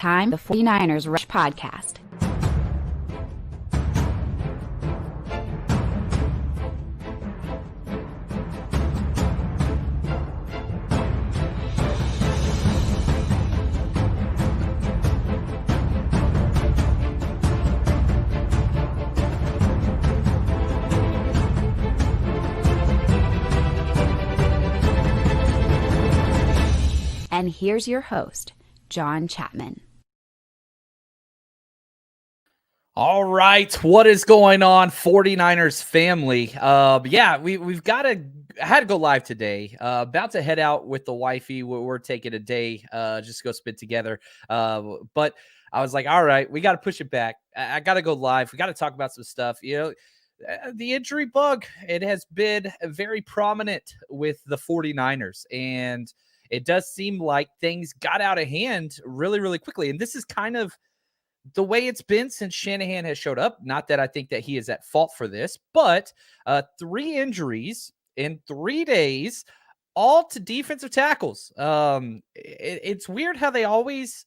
Time, the 49ers Rush Podcast. And here's your host, John Chapman. All right, what is going on, 49ers family? We've got to had to go live today. About to head out with the wifey. We're taking a day just to go spend together. But I was like, all right, we got to push it back. I got to go live. We got to talk about some stuff. The injury bug, it has been very prominent with the 49ers, and it does seem like things got out of hand really, really quickly. And this is kind of the way it's been since Shanahan has showed up. Not that I think that he is at fault for this, but 3 injuries in 3 days, all to defensive tackles. It's weird how they always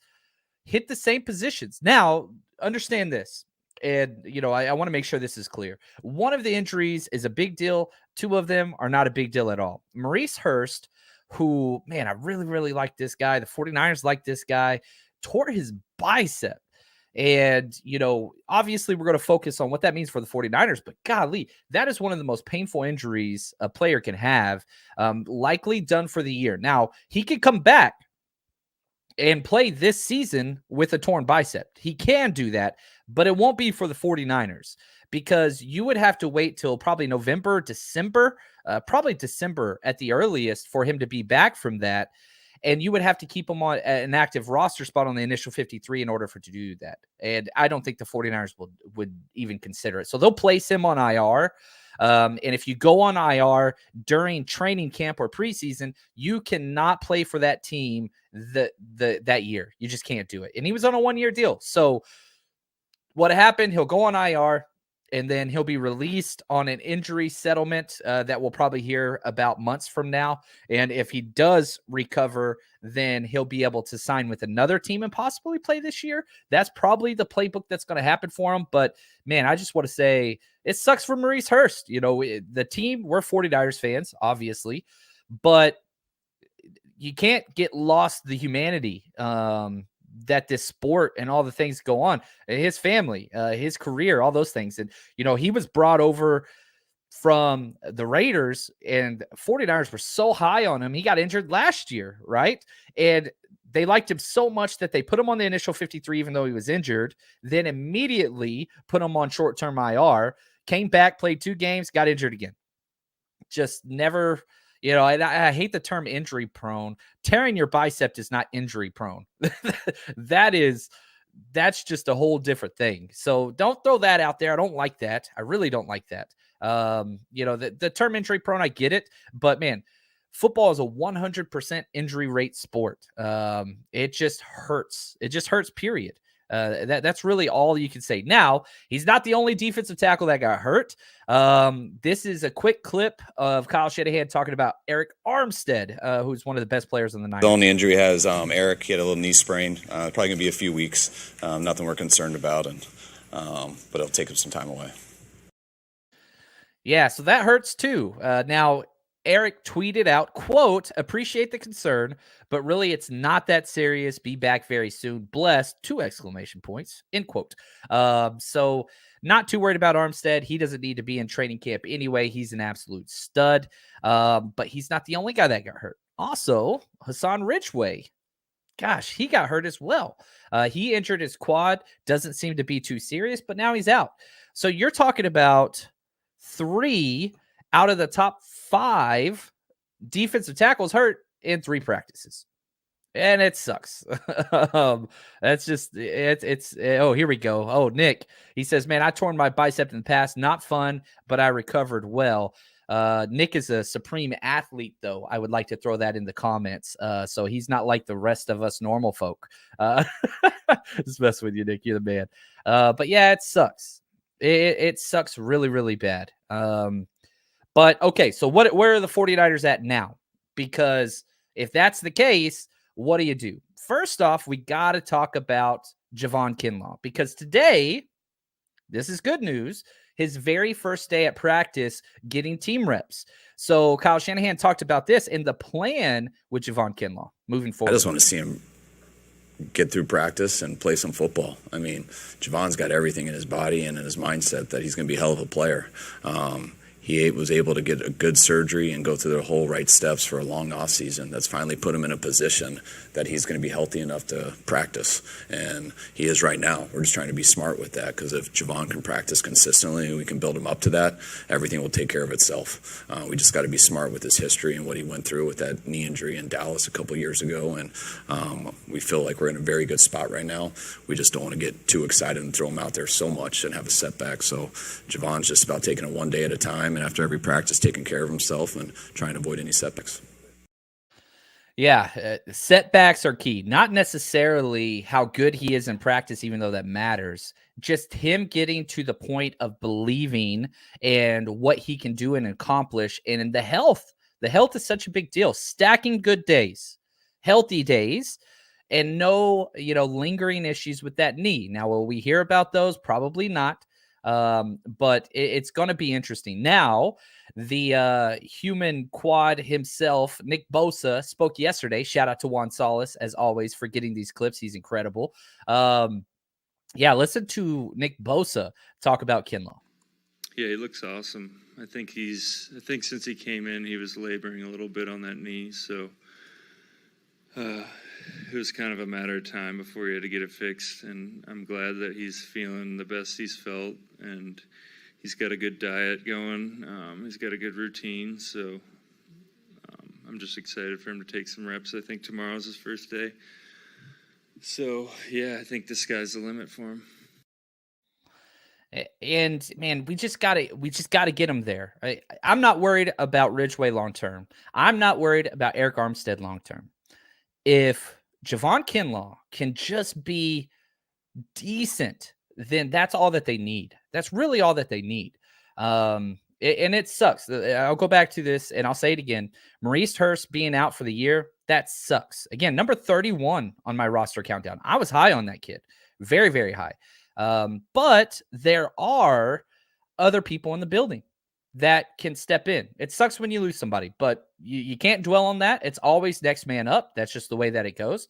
hit the same positions. Now, understand this. And, I want to make sure this is clear. One of the injuries is a big deal. 2 of them are not a big deal at all. Maurice Hurst, who, man, I really, really like this guy. The 49ers like this guy, tore his bicep. And, obviously we're going to focus on what that means for the 49ers, but golly, that is one of the most painful injuries a player can have, likely done for the year. Now, he could come back and play this season with a torn bicep. He can do that, but it won't be for the 49ers because you would have to wait till probably November, December, probably December at the earliest for him to be back from that. And you would have to keep him on an active roster spot on the initial 53 in order for to do that. And I don't think the 49ers would even consider it. So they'll place him on IR. And if you go on IR during training camp or preseason, you cannot play for that team that year. You just can't do it. And he was on a 1-year deal. So what happened, he'll go on IR, and then he'll be released on an injury settlement that we'll probably hear about months from now. And if he does recover, then he'll be able to sign with another team and possibly play this year. That's probably the playbook that's going to happen for him. But, man, I just want to say it sucks for Maurice Hurst. The team, we're 49ers fans, obviously, but you can't get lost the humanity that this sport and all the things go on, his family, his career, all those things. And, he was brought over from the Raiders, and 49ers were so high on him. He got injured last year, right? And they liked him so much that they put him on the initial 53, even though he was injured, then immediately put him on short-term IR, came back, played 2 games, got injured again. Just never... I hate the term injury prone. Tearing your bicep is not injury prone. That's just a whole different thing. So don't throw that out there. I don't like that. I really don't like that. The term injury prone, I get it, but man, football is a 100% injury rate sport. It just hurts. It just hurts, period. That's really all you can say. Now, he's not the only defensive tackle that got hurt. This is a quick clip of Kyle Shanahan talking about Eric Armstead, who's one of the best players in the Niners. The only injury has Eric. He had a little knee sprain. Probably going to be a few weeks. Nothing we're concerned about, but it'll take him some time away. Yeah, so that hurts too. Now, Eric tweeted out, quote, "Appreciate the concern, but really it's not that serious. Be back very soon. Blessed, 2 exclamation points," end quote. So not too worried about Armstead. He doesn't need to be in training camp anyway. He's an absolute stud. But he's not the only guy that got hurt. Also, Hassan Richway. Gosh, he got hurt as well. He injured his quad. Doesn't seem to be too serious, but now he's out. So you're talking about 3 out of the top 5 defensive tackles hurt in 3 practices. And it sucks. That's just, oh, here we go. Oh, Nick, he says, man, I torn my bicep in the past. Not fun, but I recovered well. Nick is a supreme athlete, though. I would like to throw that in the comments. So he's not like the rest of us normal folk. Just messing with you, Nick. You're the man. But yeah, it sucks. It sucks really, really bad. But okay, so where are the 49ers at now? Because if that's the case, what do? first off, we got to talk about Javon Kinlaw, because today, this is good news, his very first day at practice getting team reps. So Kyle Shanahan talked about this and the plan with Javon Kinlaw moving forward. I just want to see him get through practice and play some football. I mean, Javon's got everything in his body and in his mindset that he's going to be a hell of a player. He was able to get a good surgery and go through the whole right steps for a long off season. That's finally put him in a position that he's going to be healthy enough to practice. And he is right now. We're just trying to be smart with that, because if Javon can practice consistently and we can build him up to that, everything will take care of itself. We just got to be smart with his history and what he went through with that knee injury in Dallas a couple years ago. And we feel like we're in a very good spot right now. We just don't want to get too excited and throw him out there so much and have a setback. So Javon's just about taking it one day at a time, and after every practice, taking care of himself and trying to avoid any setbacks. Yeah, setbacks are key. Not necessarily how good he is in practice, even though that matters. Just him getting to the point of believing and what he can do and accomplish. And the health is such a big deal. Stacking good days, healthy days, and no, lingering issues with that knee. Now, will we hear about those? Probably not. But it's going to be interesting. Now, the human quad himself, Nick Bosa, spoke yesterday. Shout out to Juan Solis, as always, for getting these clips. He's incredible. Listen to Nick Bosa talk about Kinlaw. Yeah, he looks awesome. I think since he came in, he was laboring a little bit on that knee, so it was kind of a matter of time before he had to get it fixed, and I'm glad that he's feeling the best he's felt, and he's got a good diet going. He's got a good routine, so I'm just excited for him to take some reps. I think tomorrow's his first day. So, yeah, I think the sky's the limit for him. And man, we just gotta get him there. I'm not worried about Richway long term. I'm not worried about Eric Armstead long term. If Javon Kinlaw can just be decent, then that's all that they need. That's really all that they need. And it sucks. I'll go back to this and I'll say it again. Maurice Hurst being out for the year, that sucks. Again, number 31 on my roster countdown. I was high on that kid. Very, very high. But there are other people in the building that can step in. It sucks when you lose somebody, but you can't dwell on that. It's always next man up. That's just the way that it goes.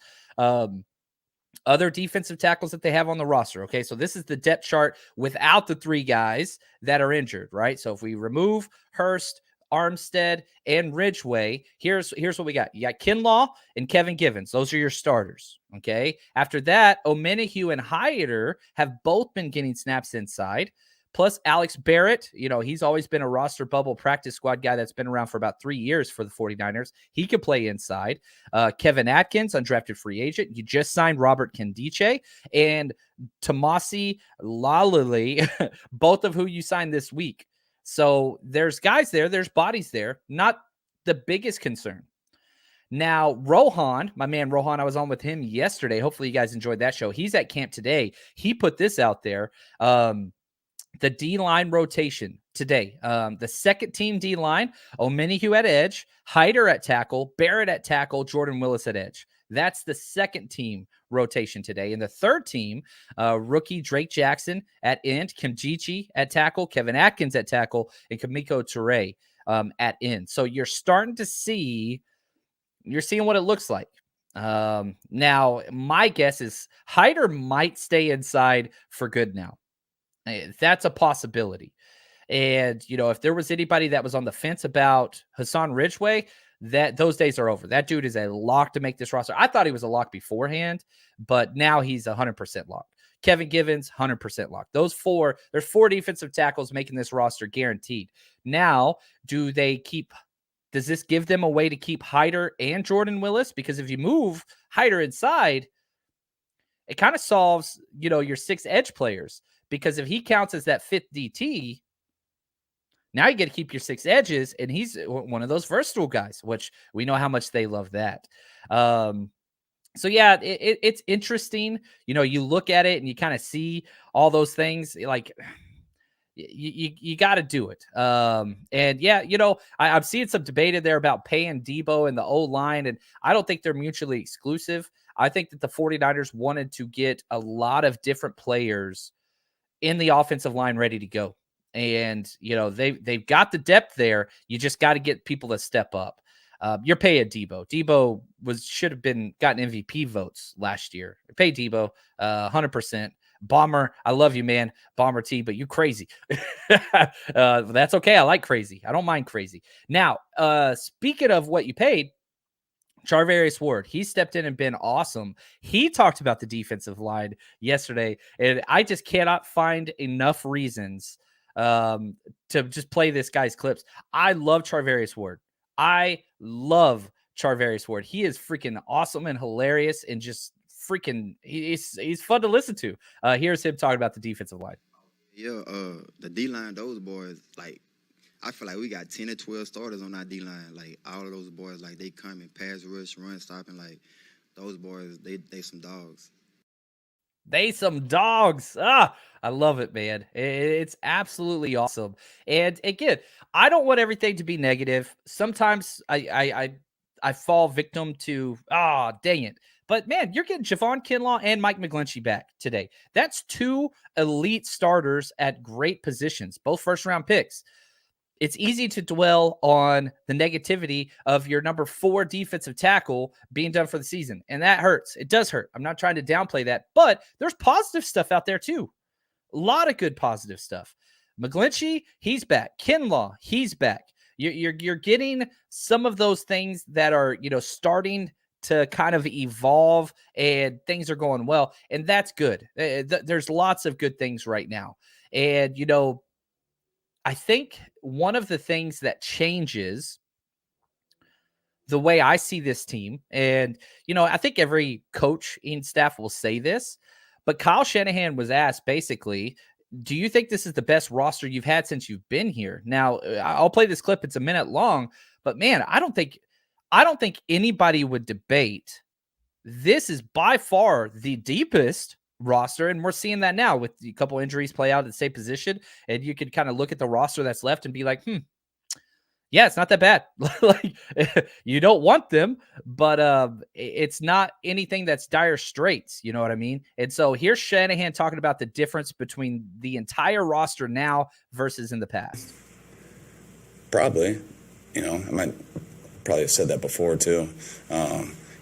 Other defensive tackles that they have on the roster. Okay, so this is the depth chart without the three guys that are injured, right? So if we remove Hurst, Armstead, and Richway, here's what we got. You got Kinlaw and Kevin Givens. Those are your starters, okay? After that, Omenihu and Hyder have both been getting snaps inside. Plus Alex Barrett, he's always been a roster bubble practice squad guy that's been around for about 3 years for the 49ers. He can play inside. Kevin Atkins, undrafted free agent. You just signed Robert Kendiche and Tomasi Lalali, both of who you signed this week. So there's guys there. There's bodies there. Not the biggest concern. Now, Rohan, my man Rohan, I was on with him yesterday. Hopefully you guys enjoyed that show. He's at camp today. He put this out there. The D-line rotation today. The second team D-line, Omenihu at edge, Hyder at tackle, Barrett at tackle, Jordan Willis at edge. That's the second team rotation today. And the third team, rookie Drake Jackson at end, Kimjichi at tackle, Kevin Atkins at tackle, and Kamiko Toure at end. So you're starting to see, you're seeing what it looks like. Now, my guess is Hyder might stay inside for good now. That's a possibility. And, if there was anybody that was on the fence about Hassan Richway, that those days are over. That dude is a lock to make this roster. I thought he was a lock beforehand, but now he's 100% locked. Kevin Givens, 100% locked. There's four defensive tackles making this roster guaranteed. Now, does this give them a way to keep Hyder and Jordan Willis? Because if you move Hyder inside, it kind of solves, your 6 edge players. Because if he counts as that fifth DT, now you get to keep your 6 edges, and he's one of those versatile guys, which we know how much they love that. So, yeah, it's interesting. You look at it and you kind of see all those things. Like, you got to do it. And, yeah, I'm seeing some debate in there about paying Debo and the O-line, and I don't think they're mutually exclusive. I think that the 49ers wanted to get a lot of different players in the offensive line ready to go. And, they've got the depth there. You just got to get people to step up. You're paying Debo. Debo should have gotten MVP votes last year. Pay Debo 100%. Bomber, I love you, man. Bomber T, but you crazy. That's okay. I like crazy. I don't mind crazy. Now, speaking of what you paid, Charvarius Ward, he stepped in and been awesome. He talked about the defensive line yesterday, and I just cannot find enough reasons to just play this guy's clips. I love Charvarius Ward. I love Charvarius Ward. He is freaking awesome and hilarious and just freaking he's fun to listen to. Here's him talking about the defensive line. Yeah, the D-line, those boys, like, I feel like we got 10 or 12 starters on our D-line. Like, all of those boys, like, they come and pass rush, run, stopping. Like, those boys, they some dogs. They some dogs. I love it, man. It's absolutely awesome. And again, I don't want everything to be negative. Sometimes I fall victim to, dang it. But, man, you're getting Javon Kinlaw and Mike McGlinchey back today. That's 2 elite starters at great positions, both first-round picks. It's easy to dwell on the negativity of your number 4 defensive tackle being done for the season. And that hurts. It does hurt. I'm not trying to downplay that, but there's positive stuff out there too. A lot of good positive stuff. McGlinchey, he's back. Kinlaw, he's back. You're getting some of those things that are, starting to kind of evolve and things are going well. And that's good. There's lots of good things right now. And, I think one of the things that changes the way I see this team, and, I think every coach and staff will say this, but Kyle Shanahan was asked basically, do you think this is the best roster you've had since you've been here? Now, I'll play this clip. It's a minute long, but man, I don't think anybody would debate this is by far the deepest roster, and we're seeing that now with a couple injuries play out at the same position, and you can kind of look at the roster that's left and be like, yeah, it's not that bad. Like, you don't want them, but it's not anything that's dire straits. You know what I mean? And so here's Shanahan talking about the difference between the entire roster now versus in the past. Probably, I might probably have said that before too.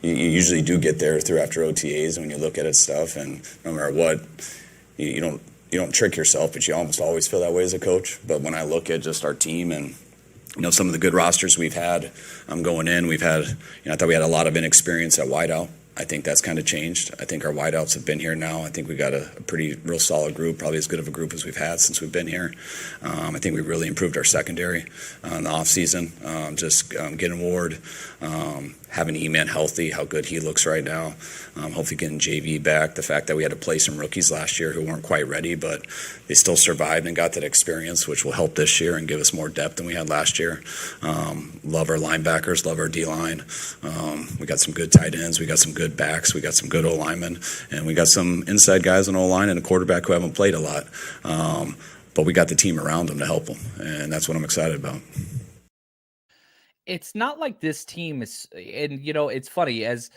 You usually do get there through after OTAs when you look at it stuff, and no matter what, you don't trick yourself, but you almost always feel that way as a coach. But when I look at just our team and some of the good rosters we've had going in, we've had, I thought we had a lot of inexperience at wideout. I think that's kind of changed. I think our wideouts have been here now. I think we got a pretty real solid group, probably as good of a group as we've had since we've been here. I think we really improved our secondary in the offseason. Getting Ward, having E-Man healthy, how good he looks right now. Hopefully getting JV back. The fact that we had to play some rookies last year who weren't quite ready, but they still survived and got that experience, which will help this year and give us more depth than we had last year. Love our linebackers, love our D-line. We got some good tight ends. We got some good backs. We got some good O-linemen. And we got some inside guys on O-line and a quarterback who haven't played a lot. But we got the team around them to help them. And that's what I'm excited about. It's not like this team is, and it's funny as,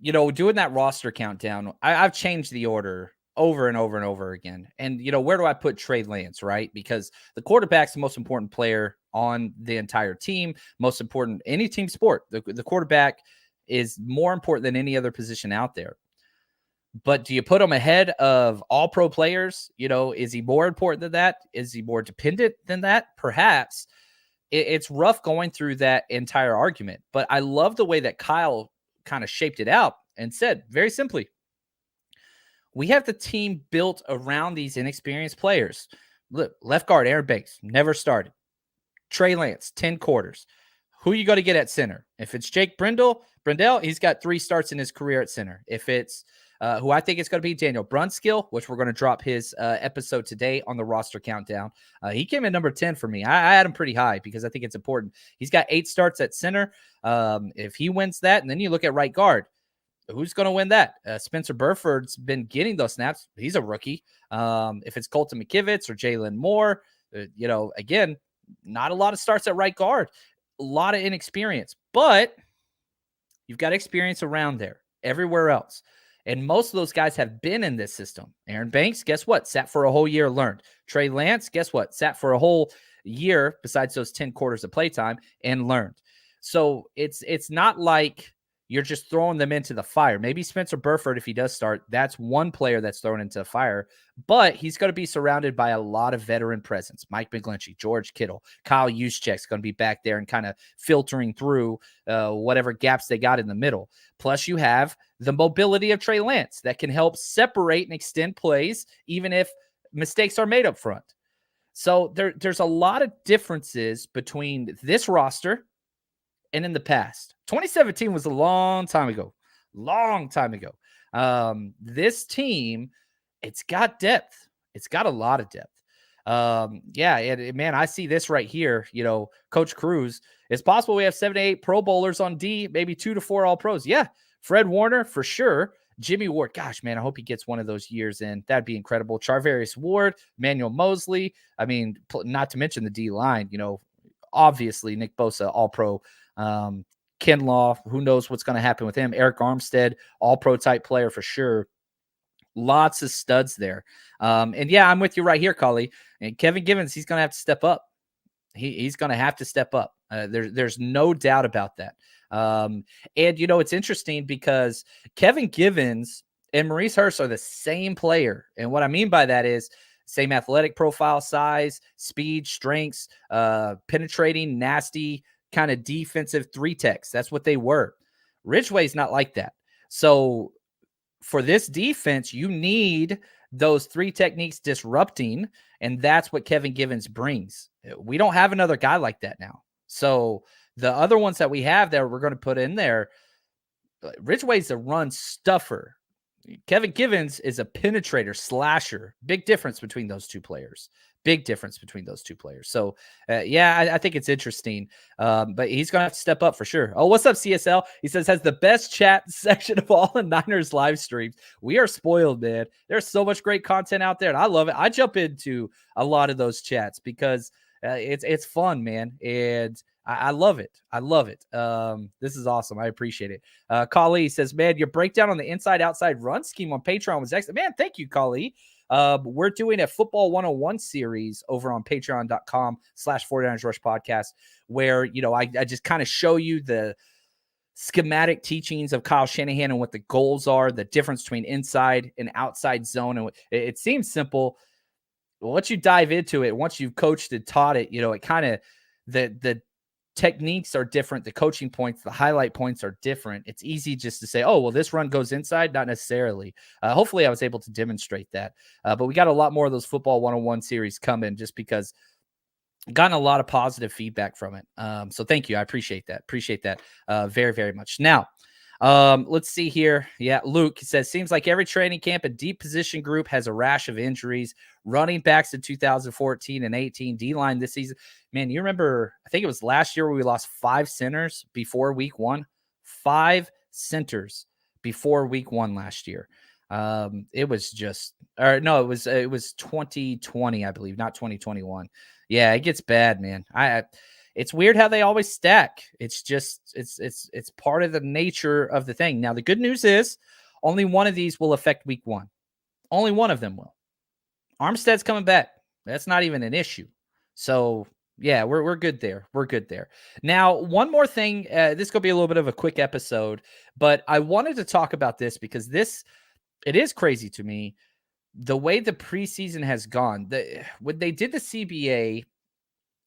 doing that roster countdown, I've changed the order over and over and over again. And, where do I put Trey Lance, right? Because the quarterback's the most important player on the entire team, most important, any team sport. The quarterback is more important than any other position out there. But do you put him ahead of all pro players? Is he more important than that? Is he more dependent than that? Perhaps. It's rough going through that entire argument, but I love the way that Kyle kind of shaped it out and said very simply, we have the team built around these inexperienced players. Look, left guard, Aaron Banks, never started. Trey Lance, 10 quarters. Who you going to get at center? If it's Jake Brendel, he's got 3 starts in his career at center. If it's who I think it's going to be, Daniel Brunskill, which we're going to drop his episode today on the roster countdown. He came in number 10 for me. I had him pretty high because I think it's important. He's got 8 starts at center. If he wins that, and then you look at right guard, who's going to win that? Spencer Burford's been getting those snaps. He's a rookie. If it's Colton McKivitz or Jalen Moore, again, not a lot of starts at right guard. A lot of inexperience. But You've got experience around there, everywhere else. And most of those guys have been in this system. Aaron Banks, guess what? Sat for a whole year, learned. Trey Lance, guess what? Sat for a whole year besides those 10 quarters of playtime and learned. So it's not like you're just throwing them into the fire. Maybe Spencer Burford, if he does start, that's one player that's thrown into the fire, but he's going to be surrounded by a lot of veteran presence. Mike McGlinchey, George Kittle, Kyle Juszczyk's going to be back there and kind of filtering through whatever gaps they got in the middle. Plus you have the mobility of Trey Lance that can help separate and extend plays, even if mistakes are made up front. So there's a lot of differences between this roster and in the past. 2017 was a long time ago. This team, it's got depth. It's got a lot of depth. Man, I see this right here. Coach Cruz, it's possible we have 7 to 8 Pro Bowlers on D, maybe 2 to 4 All Pros. Yeah, Fred Warner for sure. Jimmy Ward, gosh, man, I hope he gets one of those years in. That'd be incredible. Charvarius Ward, Manuel Mosley. I mean, not to mention the D line. Obviously Nick Bosa, All Pro. Kinlaw, who knows what's going to happen with him. Eric Armstead, All-Pro type player for sure. Lots of studs there. And yeah, I'm with you right here, Cully. And Kevin Givens, he's going to have to step up. He's going to have to step up. There's no doubt about that. And it's interesting because Kevin Givens and Maurice Hurst are the same player. And what I mean by that is same athletic profile, size, speed, strengths, penetrating, nasty, kind of defensive 3-techs. That's what they were. Richway's not like that. So for this defense, you need those 3 techniques disrupting, and that's what Kevin Givens brings. We don't have another guy like that now. So the other ones that we have that we're going to put in there, Richway's a run stuffer. Kevin Givens is a penetrator, slasher. Big difference between those two players. So, I think it's interesting. But he's going to have to step up for sure. Oh, what's up, CSL? He says, has the best chat section of all the Niners live streams. We are spoiled, man. There's so much great content out there, and I love it. I jump into a lot of those chats because it's fun, man. And I love it. This is awesome. I appreciate it. Kali says, man, your breakdown on the inside-outside run scheme on Patreon was excellent. Man, thank you, Kali. We're doing a Football 101 series over on patreon.com/49ers Rush Podcast, where, I just kind of show you the schematic teachings of Kyle Shanahan and what the goals are, the difference between inside and outside zone. And it seems simple. Once you dive into it, once you've coached and taught it, it kind of, the techniques are different. The coaching points, the highlight points are different. It's easy just to say, oh, well, this run goes inside. Not necessarily. Hopefully I was able to demonstrate that. But we got a lot more of those Football 101 series coming just because gotten a lot of positive feedback from it. So thank you. I appreciate that. Very, very much. Now, let's see here. Yeah, Luke says, seems like every training camp and deep position group has a rash of injuries. Running backs in 2014 and 18, D-line this season. Man, you remember, I think it was last year where we lost 5 centers before week 1. 5 centers before week 1 last year. It was 2020, I believe, not 2021. Yeah, it gets bad, man. It's weird how they always stack. It's just, it's part of the nature of the thing. Now, the good news is only one of these will affect week 1. Only one of them will. Armstead's coming back. That's not even an issue. So yeah, we're good there. Now, one more thing. This could be a little bit of a quick episode, but I wanted to talk about this because it is crazy to me. The way the preseason has gone, when they did the CBA,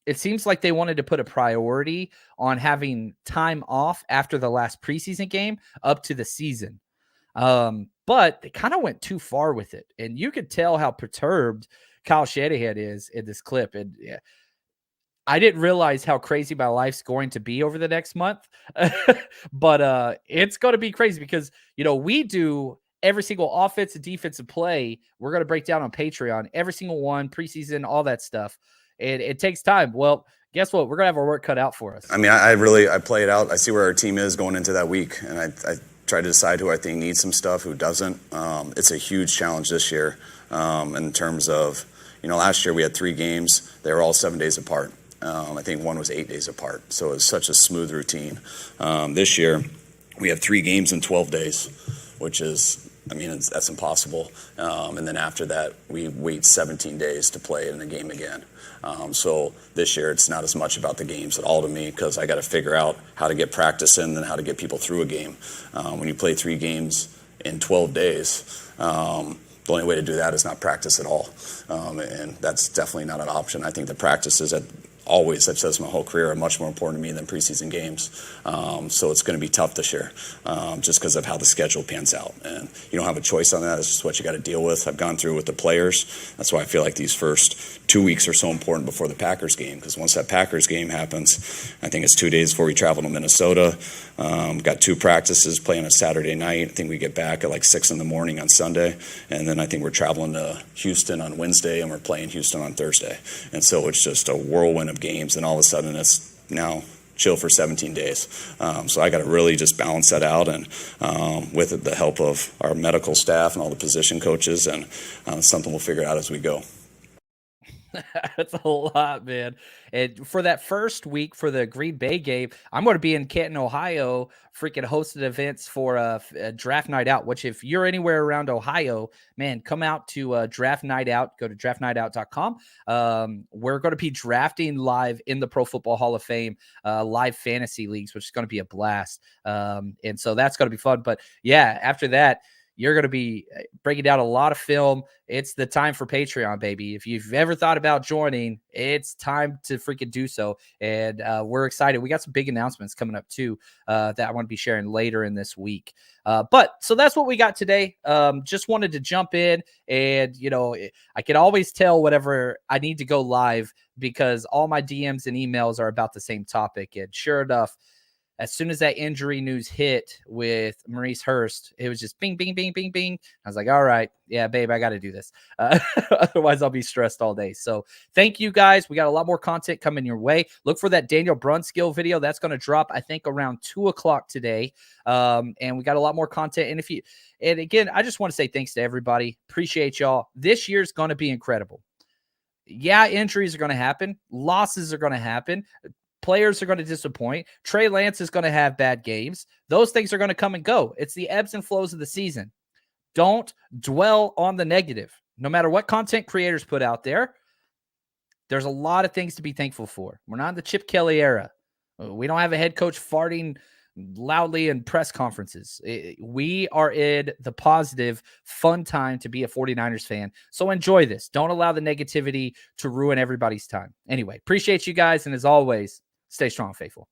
it seems like they wanted to put a priority on having time off after the last preseason game up to the season. But they kind of went too far with it. And you could tell how perturbed Kyle Shanahan is in this clip. And yeah, I didn't realize how crazy my life's going to be over the next month. But it's going to be crazy because, we do every single offensive, defensive play. We're going to break down on Patreon, every single one, preseason, all that stuff. And it takes time. Well, guess what? We're going to have our work cut out for us. I mean, I play it out. I see where our team is going into that week, and I try to decide who I think needs some stuff, who doesn't. It's a huge challenge this year in terms of, last year we had 3 games. They were all 7 days apart. I think one was 8 days apart. So it was such a smooth routine. This year, we have 3 games in 12 days, which is, I mean, that's impossible. And then after that, we wait 17 days to play in the game again. So this year, it's not as much about the games at all to me, because I got to figure out how to get practice in and how to get people through a game. When you play 3 games in 12 days, the only way to do that is not practice at all. And that's definitely not an option. I think the practices always, I've said this my whole career, are much more important to me than preseason games. So it's going to be tough this year, just because of how the schedule pans out. And you don't have a choice on that. It's just what you got to deal with. I've gone through with the players. That's why I feel like these first 2 weeks are so important before the Packers game, because once that Packers game happens, I think it's 2 days before we travel to Minnesota. Got 2 practices, playing a Saturday night. I think we get back at like 6 in the morning on Sunday. And then I think we're traveling to Houston on Wednesday, and we're playing Houston on Thursday. And so it's just a whirlwind of games, and all of a sudden it's now chill for 17 days. So I got to really just balance that out, and with the help of our medical staff and all the position coaches, and something we'll figure out as we go. That's a lot, man. And for that first week for the Green Bay game, I'm going to be in Canton, Ohio, freaking hosting events for a draft night out, which if you're anywhere around Ohio, man, come out to draft night out. Go to draftnightout.com. We're going to be drafting live in the Pro Football Hall of Fame, live fantasy leagues, which is going to be a blast. And so that's going to be fun. But yeah, after that, you're going to be breaking down a lot of film. It's the time for Patreon, baby. If you've ever thought about joining, it's time to freaking do so. And we're excited. We got some big announcements coming up too that I want to be sharing later in this week. But so that's what we got today. Just wanted to jump in, and I can always tell whenever I need to go live, because all my DMs and emails are about the same topic. And sure enough, as soon as that injury news hit with Maurice Hurst, it was just bing, bing, bing, bing, bing. I was like, all right, yeah, babe, I got to do this. Otherwise, I'll be stressed all day. So thank you, guys. We got a lot more content coming your way. Look for that Daniel Brunskill video. That's going to drop, I think, around 2 o'clock today. And we got a lot more content. And again, I just want to say thanks to everybody. Appreciate y'all. This year's going to be incredible. Yeah, injuries are going to happen. Losses are going to happen. Players are going to disappoint. Trey Lance is going to have bad games. Those things are going to come and go. It's the ebbs and flows of the season. Don't dwell on the negative. No matter what content creators put out there, there's a lot of things to be thankful for. We're not in the Chip Kelly era. We don't have a head coach farting loudly in press conferences. We are in the positive, fun time to be a 49ers fan. So enjoy this. Don't allow the negativity to ruin everybody's time. Anyway, appreciate you guys. And as always, stay strong, faithful.